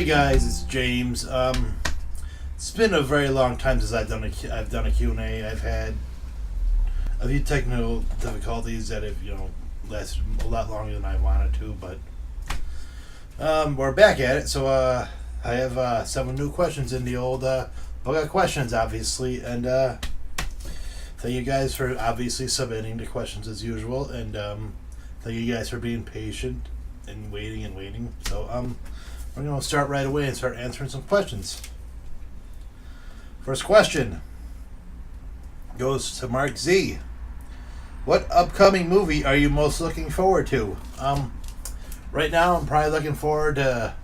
Hey guys, it's James. It's been a very long time since I've done a Q&A. I've had a few technical difficulties that have lasted a lot longer than I wanted to, but we're back at it. So I have several new questions in the old book of questions, obviously, and thank you guys for obviously submitting the questions as usual, and thank you guys for being patient and waiting. So we're going to start right away and start answering some questions. First question goes to Mark Z. What upcoming movie are you most looking forward to? Right now, I'm probably looking forward to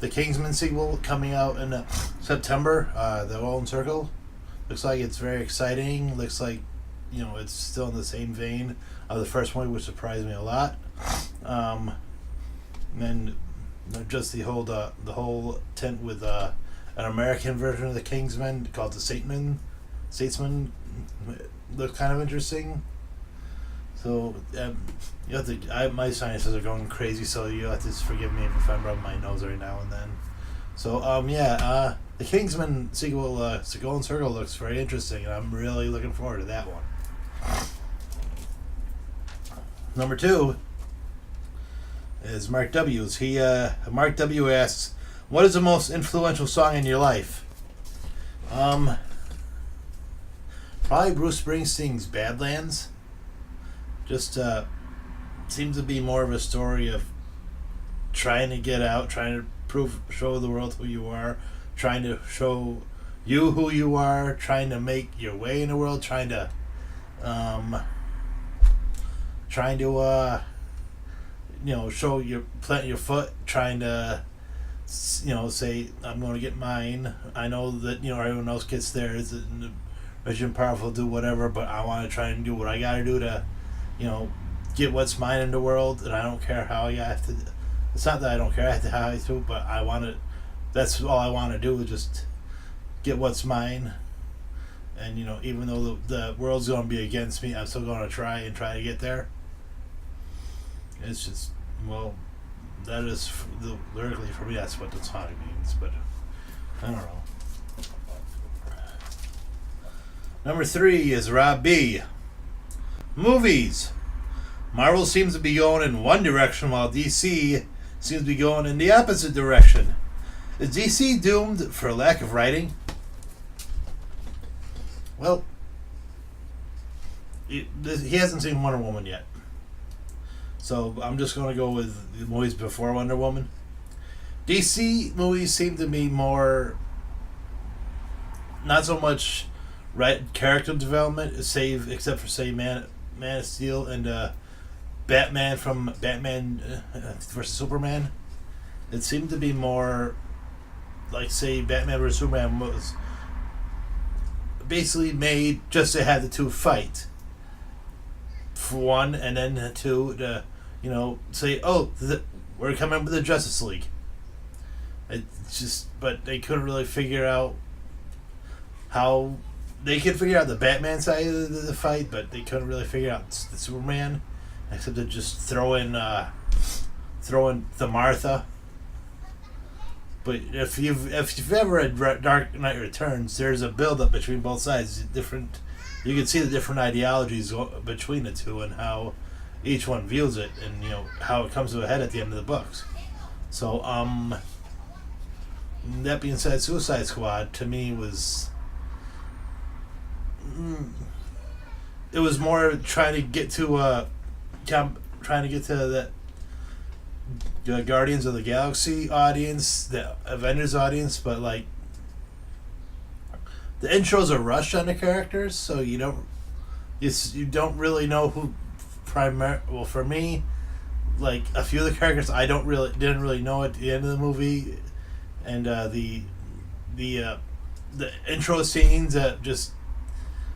the Kingsman sequel coming out in September. The Golden Circle looks like it's very exciting. Looks like it's still in the same vein of the first one, which surprised me a lot. And just the whole tent with an American version of the Kingsman called the Statesman looks kind of interesting. So you have to. My sinuses are going crazy, so you have to just forgive me if I'm rubbing my nose every now and then. So the Kingsman sequel, The Golden Circle, looks very interesting, and I'm really looking forward to that one. Number 2 is Mark W's. Mark W asks, "What is the most influential song in your life?" Probably Bruce Springsteen's "Badlands." Just seems to be more of a story of trying to get out, trying to show the world who you are, trying to show you who you are, trying to make your way in the world, trying to show plant your foot, trying to say, I'm going to get mine. I know that everyone else gets theirs, and the rich and powerful do whatever, but I want to try and do what I got to do to get what's mine in the world, and I don't care how I have to. It's not that I don't care how I do, but I want to. That's all I want to do, is just get what's mine. And even though the world's going to be against me, I'm still going to try to get there. It's just, that is lyrically for me. That's what the song means, but I don't know. Number 3 is Rob B. Movies. Marvel seems to be going in one direction, while DC seems to be going in the opposite direction. Is DC doomed for lack of writing? Well, he hasn't seen Wonder Woman yet. So I'm just going to go with the movies before Wonder Woman. DC movies seem to be more, not so much character development, except for Man of Steel and Batman from Batman vs Superman. It seemed to be more like, say, Batman vs Superman was basically made just to have the two fight, for one, and then two to say, we're coming with the Justice League. It's just, but they couldn't really figure out how. They could figure out the Batman side of the fight, but they couldn't really figure out the Superman, except to just throw in the Martha. But if you've ever read Dark Knight Returns, there's a build-up between both sides. You can see the different ideologies between the two and how each one views it, and how it comes to a head at the end of the books. So that being said, Suicide Squad to me was. It was more trying to get to that the Guardians of the Galaxy audience, the Avengers audience, but like the intros are rushed on the characters, so you don't really know who Well, for me, like a few of the characters I didn't really know at the end of the movie, and the intro scenes that just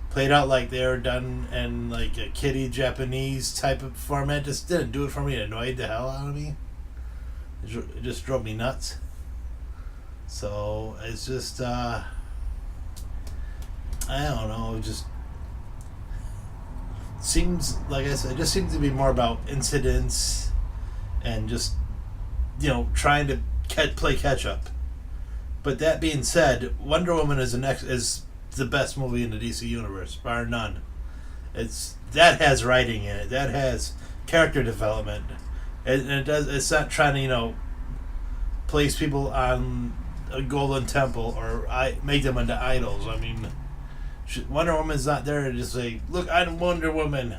played out like they were done in like a kiddie Japanese type of format just didn't do it for me. It annoyed the hell out of me. It just drove me nuts. So it's just I don't know. It just seems, like I said, it just seems to be more about incidents and just trying to play catch up. But that being said, Wonder Woman is the best movie in the DC universe, bar none. That has writing in it. That has character development. And it does. It's not trying to place people on a golden temple or make them into idols. I mean, Wonder Woman's not there to just say, "Look, I'm Wonder Woman."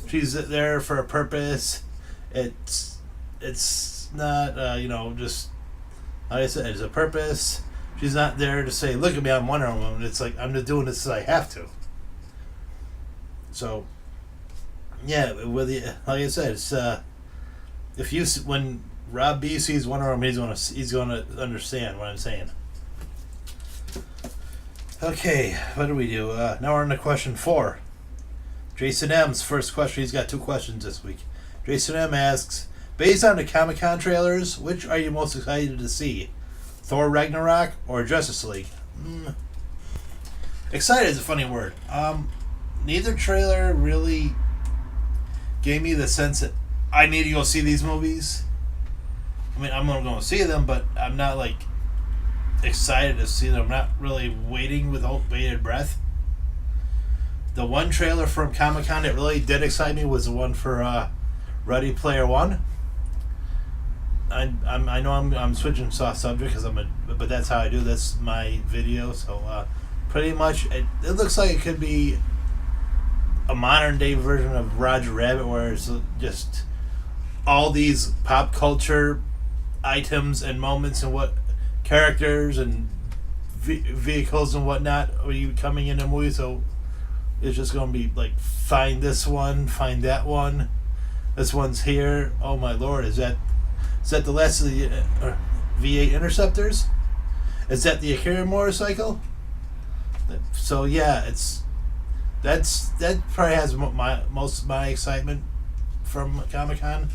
She's there for a purpose. It's not just like I said, it's a purpose. She's not there to say, "Look at me, I'm Wonder Woman." It's like, I'm just doing this because I have to. So, yeah, like I said, it's when Rob B sees Wonder Woman, he's gonna understand what I'm saying. Okay, what do we do? Now we're on to question 4. Jason M's first question. He's got 2 questions this week. Jason M asks, based on the Comic-Con trailers, which are you most excited to see? Thor Ragnarok or Justice League? Excited is a funny word. Neither trailer really gave me the sense that I need to go see these movies. I mean, I'm going to see them, but I'm not excited to see them. I'm not really waiting with bated breath. The one trailer from Comic-Con that really did excite me was the one for Ready Player One. I know I'm switching soft subject but that's how I do. That's my video. So pretty much it looks like it could be a modern day version of Roger Rabbit, where it's just all these pop culture items and moments and what characters and vehicles and whatnot are you coming in a movie. So it's just going to be like, find this one, find that one. This one's here. Oh my lord, is that the last of the V8 Interceptors? Is that the Akira motorcycle? So yeah, that probably has most of my excitement from Comic-Con,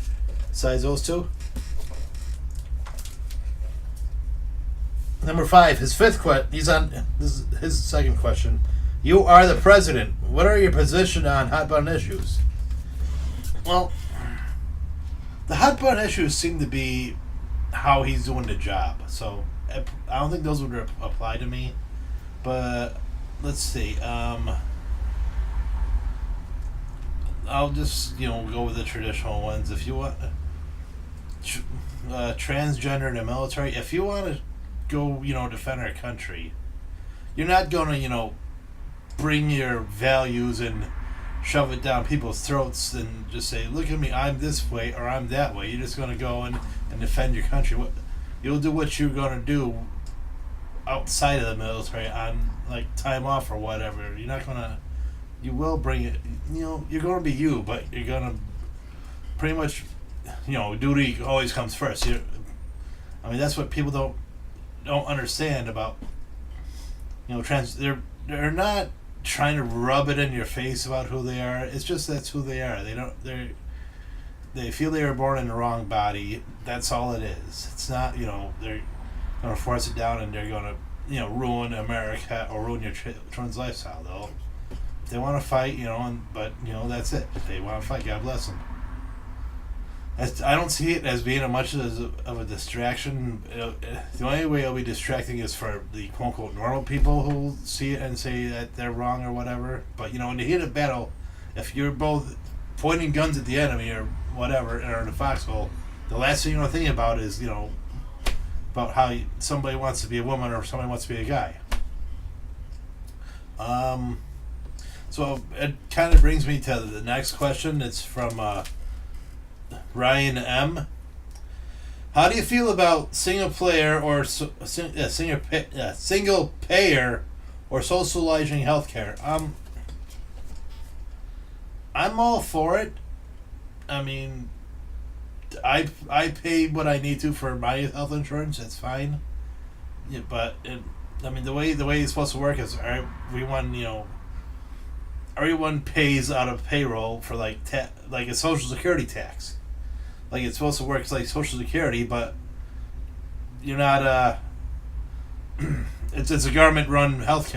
besides those 2. Number 5, his 5th question. This is his second question. You are the president. What are your position on hot button issues? Well, the hot button issues seem to be how he's doing the job. So I don't think those would apply to me. But let's see. I'll just go with the traditional ones. If you want transgender in the military, if you want to go defend our country, you're not going to bring your values and shove it down people's throats and just say, "Look at me, I'm this way or I'm that way." You're just going to go and defend your country. You'll do what you're going to do outside of the military on time off or whatever. You're not going to. You will bring it. You're going to be you, but you're going to pretty much. Duty always comes first. That's what people don't understand about. They're not trying to rub it in your face about who they are. It's just that's who they are. They feel they were born in the wrong body. That's all it is. It's not they're going to force it down and they're going to ruin America or ruin your children's lifestyle. If they want to fight, but that's it. If they want to fight, God bless them. I don't see it as being much of a distraction. The only way it'll be distracting is for the quote-unquote normal people who see it and say that they're wrong or whatever. But, in the heat of battle, if you're both pointing guns at the enemy or whatever, or in a foxhole, the last thing you're thinking about is, about how somebody wants to be a woman or somebody wants to be a guy. So it kind of brings me to the next question. It's from Ryan M. How do you feel about single payer or socializing healthcare? I'm all for it. I mean, I pay what I need to for my health insurance. That's fine. Yeah, but the way it's supposed to work is everyone pays out of payroll for like a Social Security tax. Like it's supposed to work like Social Security, but you're not. It's a government-run health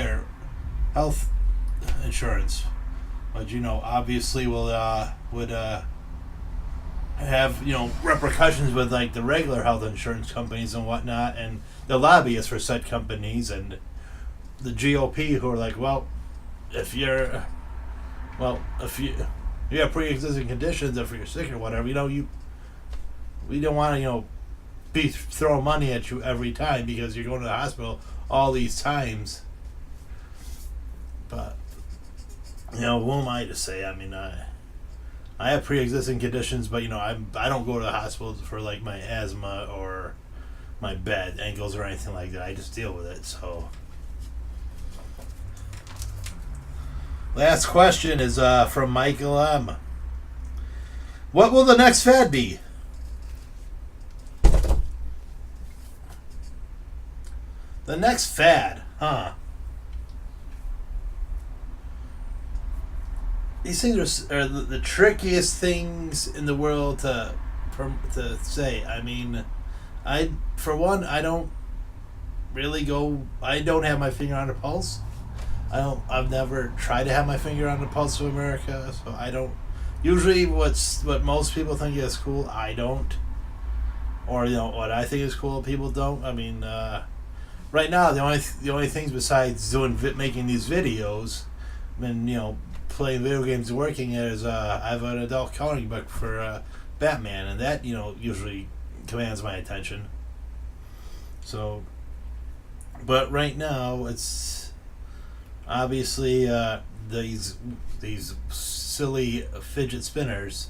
insurance, but obviously would have repercussions with like the regular health insurance companies and whatnot, and the lobbyists for said companies and the GOP who are like, well, if you're, if you have pre-existing conditions, if you're sick or whatever, we don't want to be throwing money at you every time because you're going to the hospital all these times. But who am I to say? I mean, I have pre-existing conditions, but I don't go to the hospital for like my asthma or my bad ankles or anything like that. I just deal with it. So, last question is from Michael M. What will the next fad be? The next fad, huh? These things are the trickiest things in the world to say. I mean, for one, I don't really go. I don't have my finger on the pulse. I've never tried to have my finger on the pulse of America, so I don't. Usually, what most people think is cool, I don't. Or what I think is cool, people don't. I mean, right now the only things besides making these videos, and playing video games and working is I have an adult coloring book for Batman, and that usually commands my attention. So, but right now it's obviously these silly fidget spinners.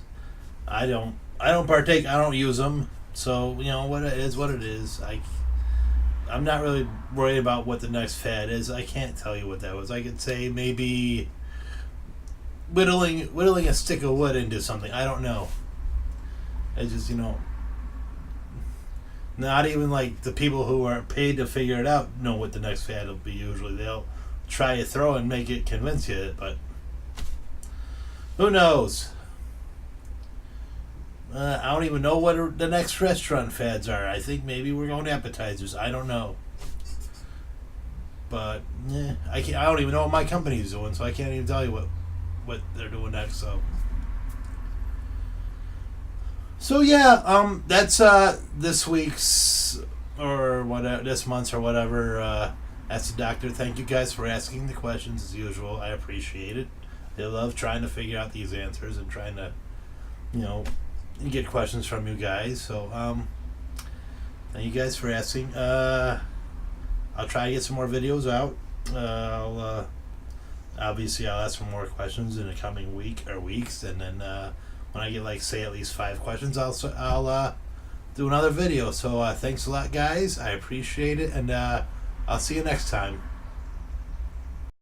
I don't partake. I don't use them. So what it is, what it is. I'm not really worried about what the next fad is. I can't tell you what that was. I could say maybe whittling a stick of wood into something. I don't know. It's just not even like the people who are paid to figure it out know what the next fad will be. Usually they'll try to throw and make it convince you, but who knows? I don't even know what the next restaurant fads are. I think maybe we're going to appetizers. I don't know. But I don't even know what my company's doing, so I can't even tell you what they're doing next. So yeah, that's this week's or whatever, this month's or whatever. Ask the Doctor. Thank you guys for asking the questions as usual. I appreciate it. I love trying to figure out these answers and trying to, get questions from you guys. So thank you guys for asking. I'll try to get some more videos out. Obviously I'll ask for more questions in the coming week or weeks, and then when I get at least 5 questions, I'll do another video. So thanks a lot, guys. I appreciate it, and I'll see you next time.